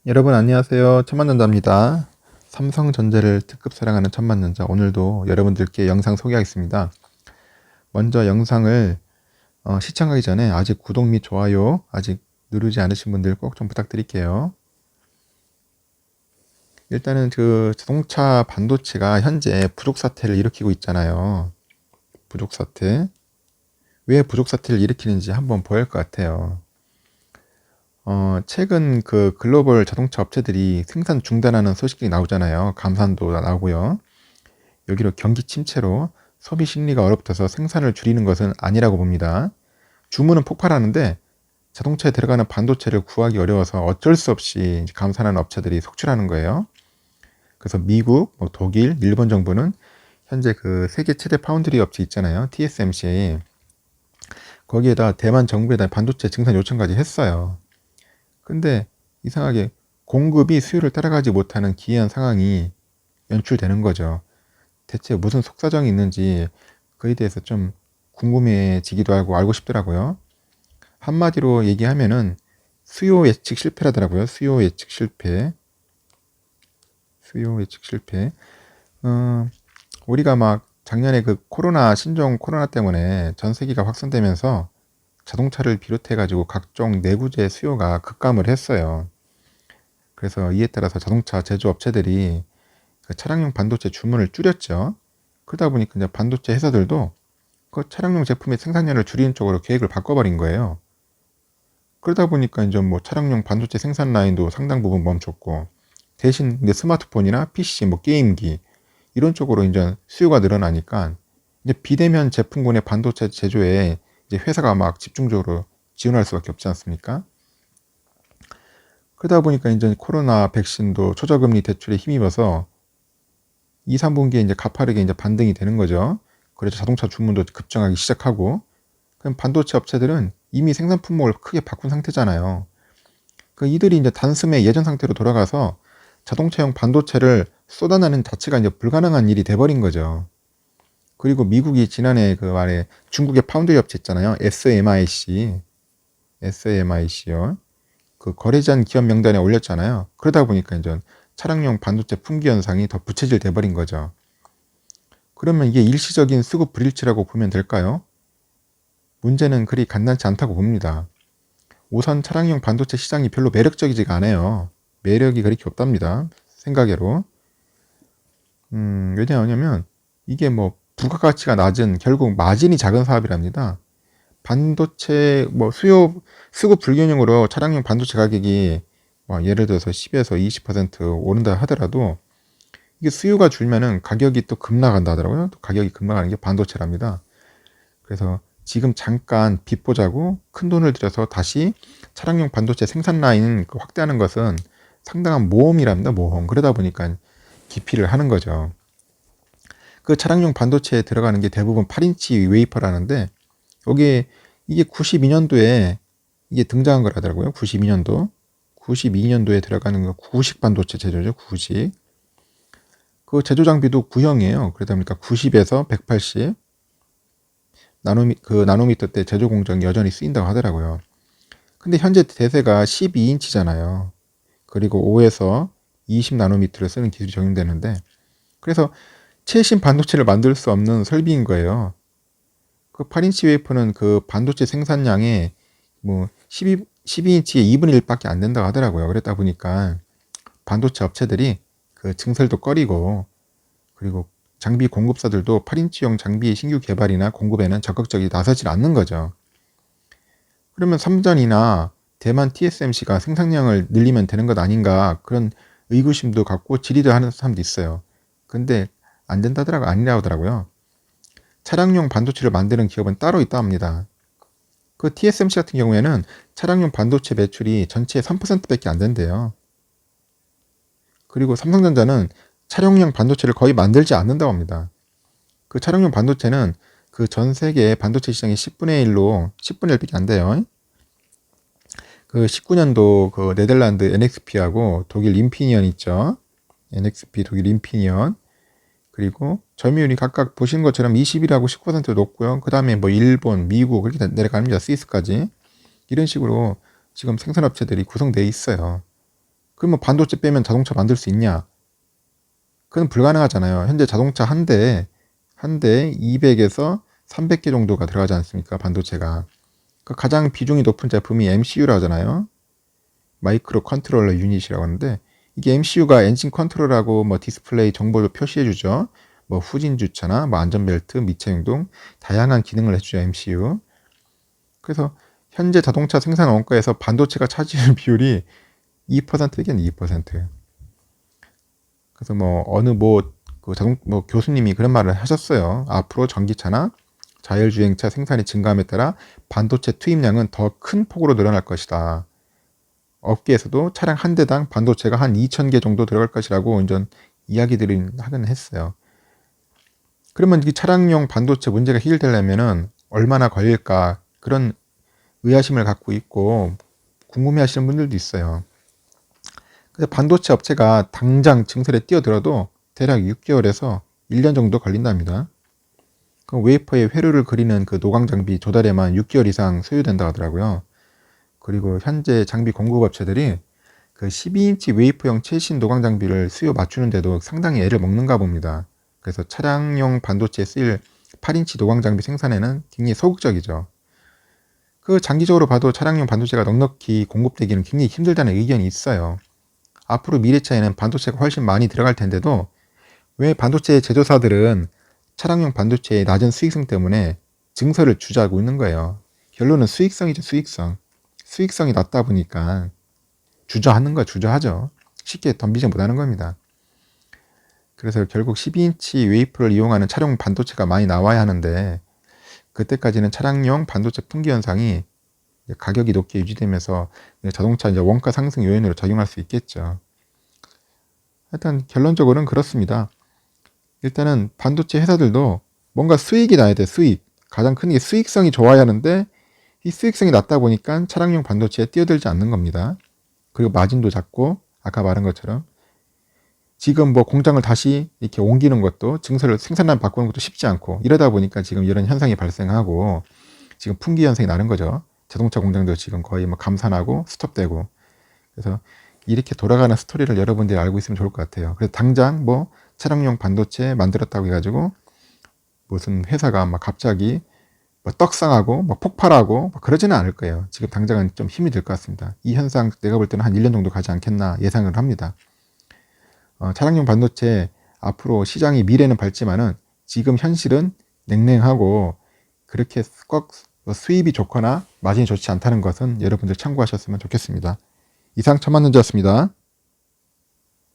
여러분 안녕하세요. 천만전자입니다. 삼성전자를 특급 사랑하는 천만전자, 오늘도 여러분들께 영상 소개하겠습니다. 먼저 영상을 시청하기 전에 아직 구독 및 좋아요 아직 누르지 않으신 분들 꼭 좀 부탁드릴게요. 일단은 그 자동차 반도체가 현재 부족 사태를 일으키고 있잖아요. 부족 사태. 왜 부족 사태를 일으키는지 한번 보여야 할 것 같아요. 최근 그 글로벌 자동차 업체들이 생산 중단하는 소식이 나오잖아요. 감산도 나오고요. 여기로 경기 침체로 소비 심리가 얼어붙어서 생산을 줄이는 것은 아니라고 봅니다. 주문은 폭발하는데 자동차에 들어가는 반도체를 구하기 어려워서 어쩔 수 없이 감산하는 업체들이 속출하는 거예요. 그래서 미국, 독일, 일본 정부는 현재 그 세계 최대 파운드리 업체 있잖아요. TSMC. 거기에다 대만 정부에다 반도체 증산 요청까지 했어요. 근데 이상하게 공급이 수요를 따라가지 못하는 기이한 상황이 연출되는 거죠. 대체 무슨 속사정이 있는지 그에 대해서 좀 궁금해지기도 하고 알고 싶더라고요. 한마디로 얘기하면은 수요 예측 실패라더라고요. 수요 예측 실패. 수요 예측 실패. 우리가 막 작년에 그 신종 코로나 때문에 전 세계가 확산되면서 자동차를 비롯해가지고 각종 내구재 수요가 급감을 했어요. 그래서 이에 따라서 자동차 제조업체들이 그 차량용 반도체 주문을 줄였죠. 그러다 보니까 이제 반도체 회사들도 그 차량용 제품의 생산량을 줄이는 쪽으로 계획을 바꿔버린 거예요. 그러다 보니까 이제 뭐 차량용 반도체 생산 라인도 상당 부분 멈췄고, 대신 이제 스마트폰이나 PC, 게임기 이런 쪽으로 이제 수요가 늘어나니까 이제 비대면 제품군의 반도체 제조에 이제 회사가 막 집중적으로 지원할 수밖에 없지 않습니까? 그러다 보니까 이제 코로나 백신도 초저금리 대출에 힘입어서 2, 3분기에 이제 가파르게 이제 반등이 되는 거죠. 그래서 자동차 주문도 급증하기 시작하고, 그럼 반도체 업체들은 이미 생산 품목을 크게 바꾼 상태잖아요. 그 이들이 이제 단숨에 예전 상태로 돌아가서 자동차용 반도체를 쏟아내는 자체가 이제 불가능한 일이 돼버린 거죠. 그리고 미국이 지난해 그 말에 중국의 파운드리 업체 있잖아요. SMIC요. 그 거래제한 기업 명단에 올렸잖아요. 그러다 보니까 이제 차량용 반도체 품귀 현상이 더 부채질 돼버린 거죠. 그러면 이게 일시적인 수급 불일치라고 보면 될까요? 문제는 그리 간단치 않다고 봅니다. 우선 차량용 반도체 시장이 별로 매력적이지가 않아요. 매력이 그렇게 없답니다. 생각외로. 왜냐하면 이게 부가가치가 낮은, 결국 마진이 작은 사업이랍니다. 반도체 수급 불균형으로 차량용 반도체 가격이 예를 들어서 10에서 20% 오른다 하더라도 이게 수요가 줄면은 가격이 또 급락한다 하더라고요. 또 가격이 급락하는 게 반도체랍니다. 그래서 지금 잠깐 빚 보자고 큰 돈을 들여서 다시 차량용 반도체 생산 라인 확대하는 것은 상당한 모험이랍니다. 모험. 그러다 보니까 기피를 하는 거죠. 그 차량용 반도체에 들어가는 게 대부분 8인치 웨이퍼라는데, 이게 92년도에 이게 등장한 거라더라고요. 92년도. 92년도에 들어가는 거 구식 반도체 제조죠. 구식. 그 제조 장비도 구형이에요. 그러다 보니까 90에서 180 나노미터 때 제조 공정이 여전히 쓰인다고 하더라고요. 근데 현재 대세가 12인치잖아요. 그리고 5에서 20 나노미터를 쓰는 기술이 적용되는데, 그래서 최신 반도체를 만들 수 없는 설비인 거예요. 그 8인치 웨이퍼는 그 반도체 생산량의 12인치의 2분의 1밖에 안 된다고 하더라고요. 그랬다 보니까 반도체 업체들이 그 증설도 꺼리고, 그리고 장비 공급사들도 8인치용 장비 신규 개발이나 공급에는 적극적이 나서질 않는 거죠. 그러면 삼전이나 대만 TSMC가 생산량을 늘리면 되는 것 아닌가, 그런 의구심도 갖고 질의를 하는 사람도 있어요. 근데 안 된다더라고, 아니라고 하더라고요. 차량용 반도체를 만드는 기업은 따로 있다 합니다. 그 TSMC 같은 경우에는 차량용 반도체 매출이 전체의 3%밖에 안 된대요. 그리고 삼성전자는 차량용 반도체를 거의 만들지 않는다고 합니다. 그 차량용 반도체는 그 전 세계 반도체 시장의 10분의 1밖에 안 돼요. 그 19년도 그 네덜란드 NXP하고 독일 인피니언 있죠. NXP 독일 인피니언. 그리고 점유율이 각각 보시는 것처럼 20이라고 19% 높고요. 그 다음에 일본, 미국 그렇게 내려갑니다. 스위스까지. 이런 식으로 지금 생산업체들이 구성되어 있어요. 그러면 반도체 빼면 자동차 만들 수 있냐? 그건 불가능하잖아요. 현재 자동차 한 대에 200에서 300개 정도가 들어가지 않습니까? 반도체가. 그 가장 비중이 높은 제품이 MCU라고 하잖아요. 마이크로 컨트롤러 유닛이라고 하는데, 이게 MCU가 엔진 컨트롤하고 뭐 디스플레이 정보를 표시해주죠. 뭐 후진 주차나 뭐 안전벨트, 미체 행동, 다양한 기능을 해주죠, MCU. 그래서 현재 자동차 생산 원가에서 반도체가 차지하는 비율이 2%겠네, 2%. 그래서 뭐 어느 교수님이 그런 말을 하셨어요. 앞으로 전기차나 자율주행차 생산이 증가함에 따라 반도체 투입량은 더 큰 폭으로 늘어날 것이다. 업계에서도 차량 한 대당 반도체가 한 2,000개 정도 들어갈 것이라고 이전 이야기들을 하긴 했어요. 그러면 이 차량용 반도체 문제가 해결되려면은 얼마나 걸릴까, 그런 의아심을 갖고 있고 궁금해하시는 분들도 있어요. 근데 반도체 업체가 당장 증설에 뛰어들어도 대략 6개월에서 1년 정도 걸린답니다. 그 웨이퍼에 회로를 그리는 그 노광 장비 조달에만 6개월 이상 소요된다 하더라고요. 그리고 현재 장비 공급 업체들이 그 12인치 웨이퍼형 최신 노광 장비를 수요 맞추는데도 상당히 애를 먹는가 봅니다. 그래서 차량용 반도체에 쓰일 8인치 노광 장비 생산에는 굉장히 소극적이죠. 그 장기적으로 봐도 차량용 반도체가 넉넉히 공급되기는 굉장히 힘들다는 의견이 있어요. 앞으로 미래차에는 반도체가 훨씬 많이 들어갈 텐데도 왜 반도체 제조사들은 차량용 반도체의 낮은 수익성 때문에 증설을 주저하고 있는 거예요. 결론은 수익성이죠, 수익성. 수익성이 낮다 보니까 주저하는 거 주저하죠. 쉽게 덤비지 못하는 겁니다. 그래서 결국 12인치 웨이퍼를 이용하는 차량 반도체가 많이 나와야 하는데, 그때까지는 차량용 반도체 품귀 현상이 가격이 높게 유지되면서 자동차 원가 상승 요인으로 작용할 수 있겠죠. 일단 결론적으로는 그렇습니다. 일단은 반도체 회사들도 뭔가 수익이 나야 돼, 수익. 가장 큰 게 수익성이 좋아야 하는데, 이 수익성이 낮다 보니까 차량용 반도체에 뛰어들지 않는 겁니다. 그리고 마진도 작고, 아까 말한 것처럼 지금 뭐 공장을 다시 이렇게 옮기는 것도, 증설을 생산량 바꾸는 것도 쉽지 않고, 이러다 보니까 지금 이런 현상이 발생하고 지금 품귀 현상이 나는 거죠. 자동차 공장도 지금 거의 뭐 감산하고 스톱되고. 그래서 이렇게 돌아가는 스토리를 여러분들이 알고 있으면 좋을 것 같아요. 그래서 당장 뭐 차량용 반도체 만들었다고 해가지고 무슨 회사가 막 갑자기 뭐 떡상하고 뭐 폭발하고 뭐 그러지는 않을 거예요. 지금 당장은 좀 힘이 들 것 같습니다. 이 현상 내가 볼 때는 한 1년 정도 가지 않겠나 예상을 합니다. 차량용 반도체 앞으로 시장이 미래는 밝지만은 지금 현실은 냉랭하고, 그렇게 꼭 수입이 좋거나 마진이 좋지 않다는 것은 여러분들 참고하셨으면 좋겠습니다. 이상 천만년제였습니다.